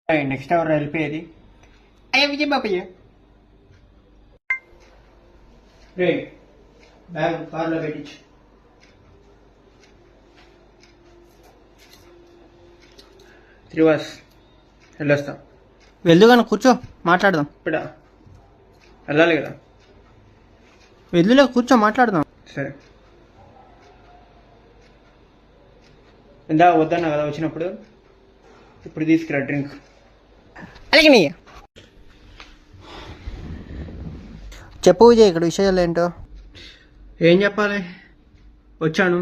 Next hour వెళ్ళిపోయేది. అయ్యా విజయ్ బాబయ్య రే bag కార్లో పెట్టించు. శ్రీవాస్ వెళ్ళొస్తాం. వెళ్దు కానీ కూర్చో మాట్లాడదాం. ఇప్పుడా వెళ్ళాలి కదా. వెళ్దులే కూర్చో మాట్లాడదాం. సరే ఇందా వద్దన్నా కదా వచ్చినప్పుడు. ఇప్పుడు తీసుకురా డ్రింక్. అలాగే నీ చెప్పు విజయ్, ఇక్కడ విషయాలు ఏంటో. ఏం చెప్పాలి, వచ్చాను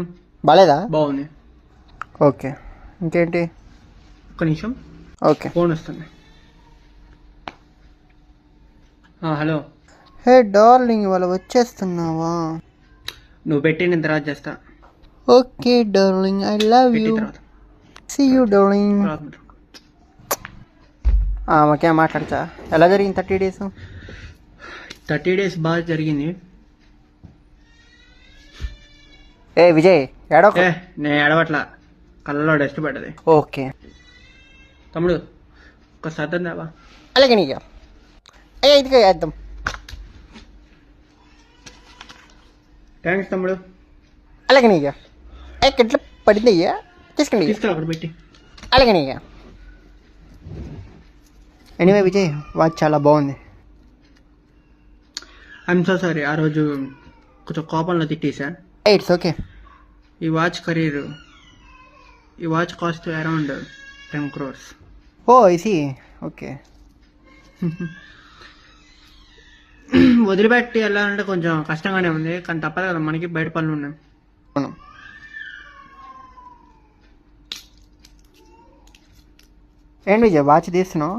బాలేదా? బాగుంది. ఓకే ఇంకేంటి? ఒక్క నిమిషం ఓకే ఫోన్ వస్తుంది. హలో. హే డార్లింగ్, ఇవాళ వచ్చేస్తున్నావా? నువ్వు పెట్టి నేను తర్వాత చేస్తా. ఓకే డార్లింగ్, ఐ లవ్ పెట్టి యూ. తర్వాత సీ యూ డార్లింగ్. తర్వాత మాకే మాట్లాడచ్చా? ఎలా జరిగింది 30 days? 30 days బాగా జరిగింది. ఏ విజయ్ ఏడో. నేను ఎడవట్లా, కళ్ళలో డస్ట్ పడ్డది. ఓకే తమ్ముడు ఒక సర్దం దావా. అలాగే నీకు అయ్యా ఇదిగా వేద్దాం. థ్యాంక్స్ తమ్ముడు. అలాగే నీకు ఎట్లా పడింది అయ్యా? తీసుకోండి. తీసుకురా అక్కడ పెట్టి. అలాగే నీకు. ఎనీవే విజయ్, వాచ్ చాలా బాగుంది. ఐఎమ్ సో సారీ, ఆ రోజు కొంచెం కోపంలో తిట్టేసా. It's okay. ఈ watch cost around 10 crores. Oh I see. Okay వదిలిపెట్టి వెళ్ళాలంటే కొంచెం కష్టంగానే ఉంది, కానీ తప్పదు కదా, మనకి బయట పనులు ఉన్నాయి. అవును. ఏంటి విజయ్ వాచ్ తీస్తున్నావు?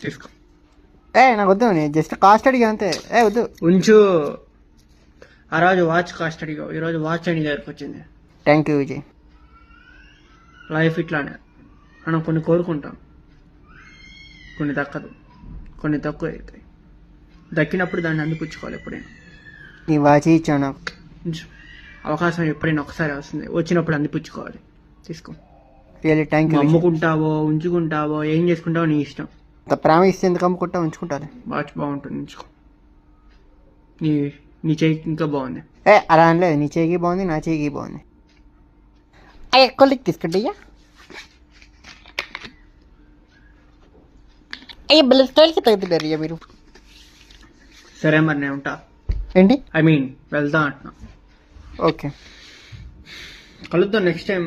తీసుకో. నాకు వద్దు, నేను జస్ట్ కాస్ట్ అడిగా అంతే. వద్దు ఉంచు. ఆ రోజు వాచ్ కాస్ట్ అడిగా, ఈరోజు వాచ్ అని దగ్గరకు వచ్చింది. Thank you Vijay. లైఫ్ ఇట్లానే, మనం కొన్ని కోరుకుంటాం, కొన్ని దక్కదు, కొన్ని తక్కువ అవుతాయి. దక్కినప్పుడు దాన్ని అందిపుచ్చుకోవాలి. ఎప్పుడైనా నీ వాచ్ ఇచ్చావు నాకు. అవకాశం ఎప్పుడైనా ఒకసారి వస్తుంది, వచ్చినప్పుడు అందిపుచ్చుకోవాలి. తీసుకో. Really thank you. అమ్ముకుంటావో ఉంచుకుంటావో ఏం చేసుకుంటావో నీ ఇష్టం. ప్రేమ ఇస్తే ఎందుకు అమ్ముకుంటా, ఉంచుకుంటాను. వాచ్ బాగుంటుంది, ఉంచుకో. నీ చేయికి ఇంకా బాగుంది. అలా అనలేదు, నీ చేయికి బాగుంది, నా చేయికి బాగుంది. కొలికి తీసుకుంటే అయ్యా బిల్ స్టైల్కి తగ్గుతున్నారు అయ్యా మీరు. సరే మరి నేను ఉంటా. ఏంటి? ఐ మీన్ వెళ్తా అంటున్నా. ఓకే కలుద్దాం నెక్స్ట్ టైం.